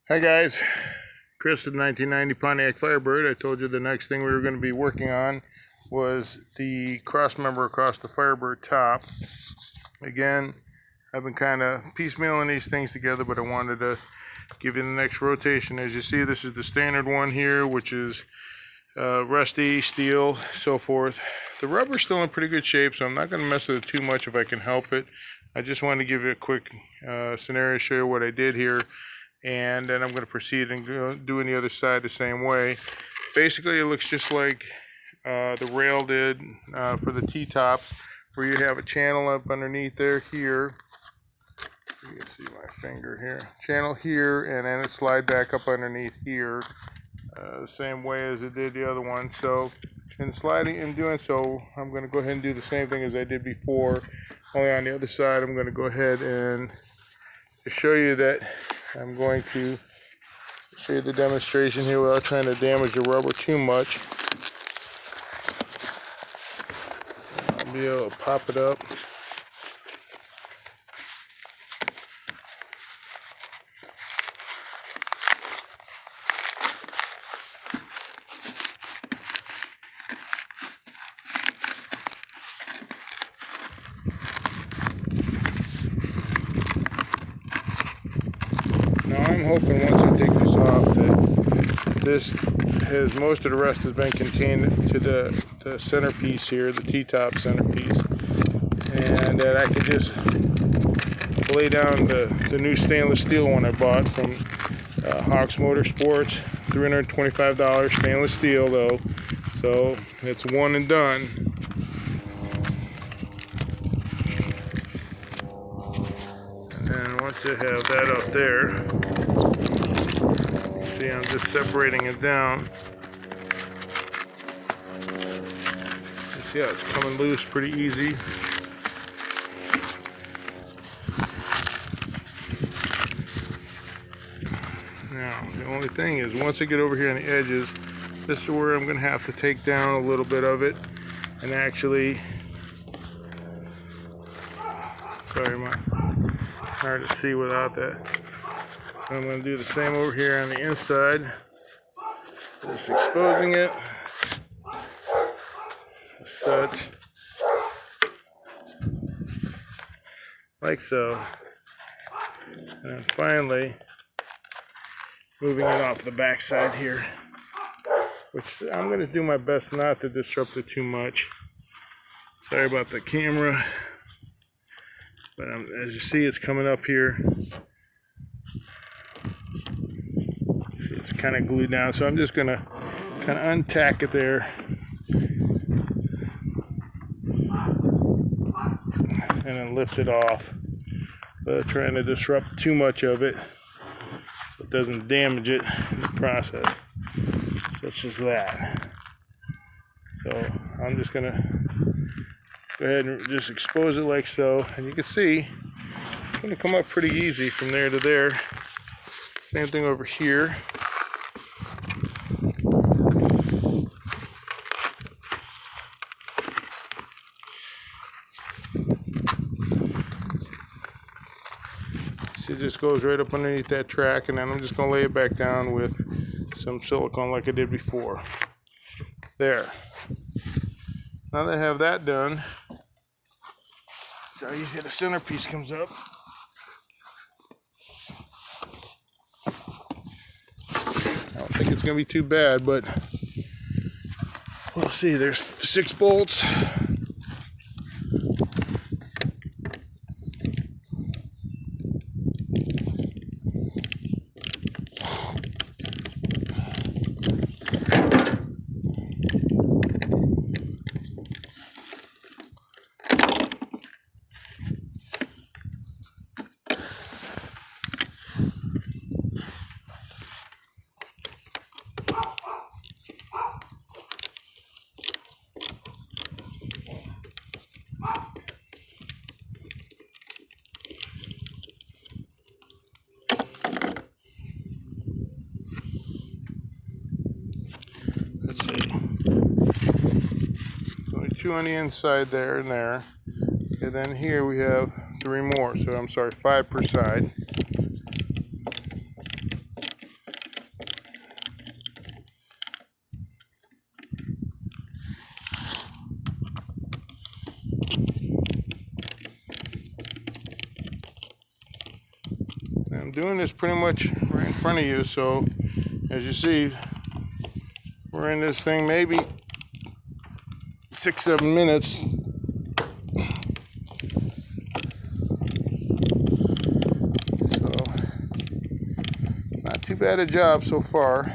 Hi guys, Chris with 1990 Pontiac Firebird. I told you the next thing we were going to be working on was the cross member across the Firebird top. Again, I've been kind of piecemealing these things together, but I wanted to give you the next rotation. As you see, this is the standard one here, which is rusty, steel, so forth. The rubber's still in pretty good shape, so I'm not going to mess with it too much if I can help it. I just wanted to give you a quick scenario, show you what I did here, and then I'm going to proceed and go doing the other side the same way. Basically, it looks just like the rail did for the T-top, where you have a channel up underneath there here. You can see my finger here. Channel here, and then it slide back up underneath here, the same way as it did the other one. So in sliding and doing so, I'm going to go ahead and do the same thing as I did before, only on the other side. I'm going to go ahead and show you that I'm going to show you the demonstration here without trying to damage the rubber too much. I'll be able to pop it up. Now I'm hoping once I take this off that this has, most of the rest has been contained to the centerpiece here, the T-top centerpiece, and that I could just lay down the new stainless steel one I bought from Hawks Motorsports. $325 stainless steel though, so it's one and done. And once you have that up there, see, I'm just separating it down. You see how it's coming loose pretty easy. Now, the only thing is, once I get over here on the edges, this is where I'm going to have to take down a little bit of it and actually, sorry, hard to see without that. I'm going to do the same over here on the inside, just exposing it as such, like so, and then finally moving it off the back side here, which I'm going to do my best not to disrupt it too much. Sorry about the camera. But as you see, it's coming up here. See, it's kind of glued down, so I'm just going to kind of untack it there. And then lift it off. Without trying to disrupt too much of it. So it doesn't damage it in the process. Such as that. So I'm just going to go ahead and just expose it like so, and you can see it's going to come up pretty easy from there to there. Same thing over here. See, it just goes right up underneath that track, and then I'm just going to lay it back down with some silicone like I did before. There. Now that I have that done, that's how easy the centerpiece comes up. I don't think it's going to be too bad, but we'll see. There's 6 bolts. Let's see. Only 2 on the inside there and there. Okay, then here we have 3 more. So I'm sorry, 5 per side. I'm doing this pretty much right in front of you, so as you see, we're in this thing maybe 6-7 minutes. So not too bad a job so far.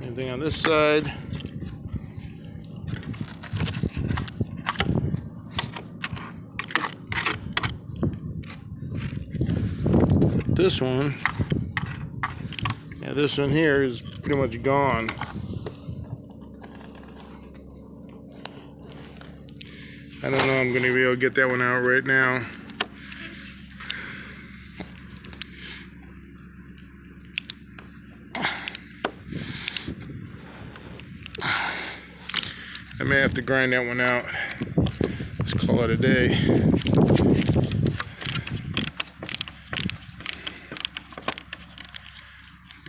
Anything on this side? This one, yeah, this one here is pretty much gone. I don't know, I'm going to be able to get that one out right now. I may have to grind that one out. Let's call it a day.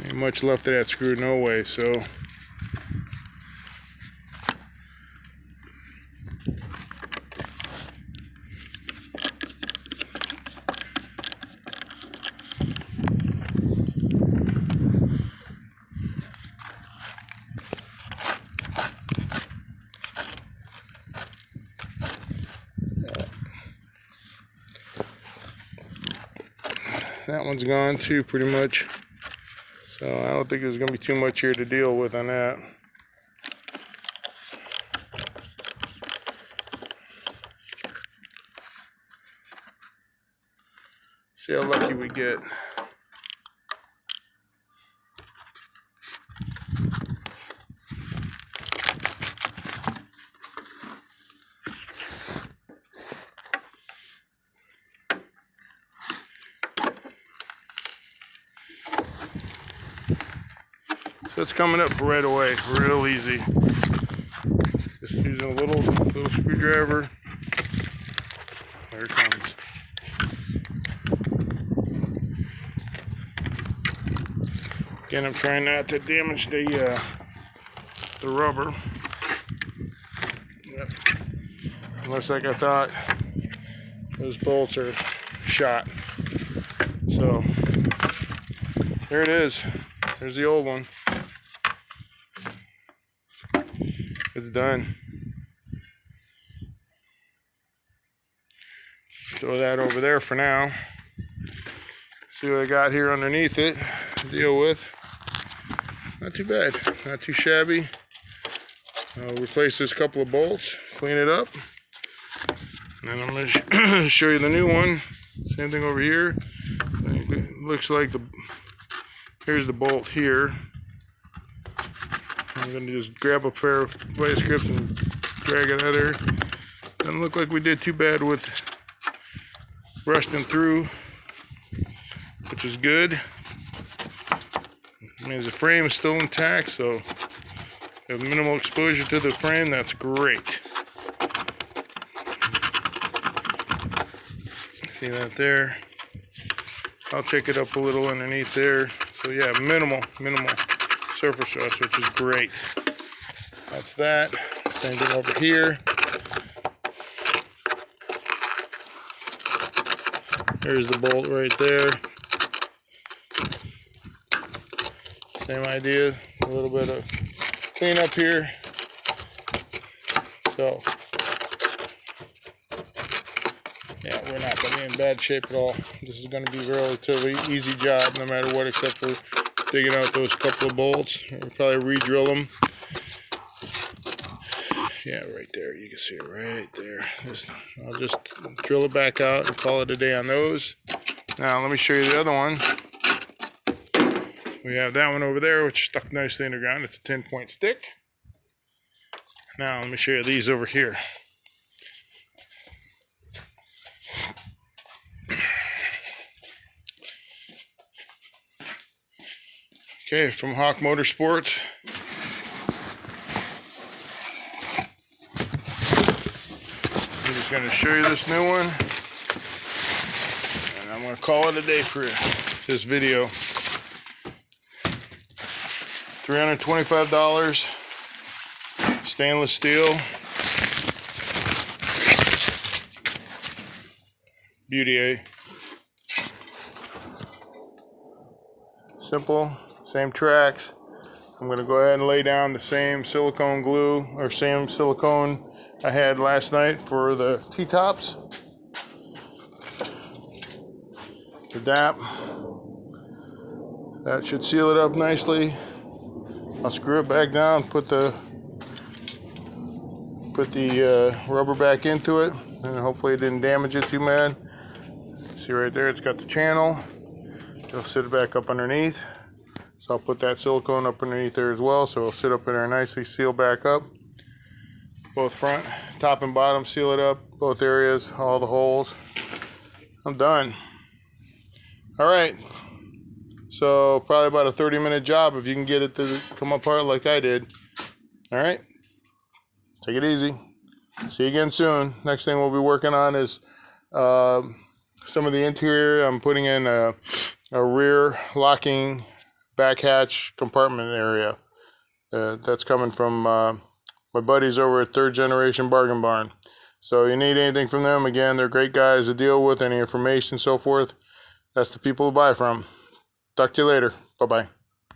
Ain't much left of that screw, no way, so. That one's gone too, pretty much. So I don't think there's going to be too much here to deal with on that. See how lucky we get. So it's coming up right away, real easy. Just using a little screwdriver. There it comes. Again, I'm trying not to damage the rubber. Yep. Looks like I thought those bolts are shot. So there it is. There's the old one. It's done. Throw that over there for now. See what I got here underneath it to deal with. Not too bad, not too shabby. I'll replace this couple of bolts, clean it up, and then I'm going to show you the new one. Same thing over here. It looks like here's the bolt here. I'm going to just grab a pair of vice grips and drag it out of there. Doesn't look like we did too bad with rusting through, which is good. I mean, the frame is still intact, so we have minimal exposure to the frame. That's great. See that there? I'll check it up a little underneath there. So yeah, minimal surface rust, which is great. That's that. Same thing over here. There's the bolt right there. Same idea. A little bit of cleanup here. So yeah, we're not going to be in bad shape at all. This is going to be a relatively easy job, no matter what, except for digging out those couple of bolts. We'll probably re-drill them. Yeah, right there. You can see it right there. I'll just drill it back out and call it a day on those. Now, let me show you the other one. We have that one over there, which stuck nicely in the ground. It's a 10-point stick. Now, let me show you these over here. Okay, from Hawk Motorsports. I'm just going to show you this new one. And I'm going to call it a day for this video. $325. Stainless steel. Beauty, eh? Simple, same tracks. I'm going to go ahead and lay down the same silicone glue or same silicone I had last night for the T-tops. The DAP. That should seal it up nicely. I'll screw it back down, put the rubber back into it, and hopefully it didn't damage it too bad. See right there, it's got the channel. It'll sit back up underneath. So I'll put that silicone up underneath there as well, so it'll sit up in there nicely, seal back up. Both front, top and bottom, seal it up, both areas, all the holes. I'm done. All right. So probably about a 30-minute job if you can get it to come apart like I did. All right. Take it easy. See you again soon. Next thing we'll be working on is some of the interior. I'm putting in a rear locking back hatch compartment area. That's coming from my buddies over at Third Generation Bargain Barn. So you need anything from them, again, they're great guys to deal with, any information, so forth. That's the people to buy from. Talk to you later. Bye-bye.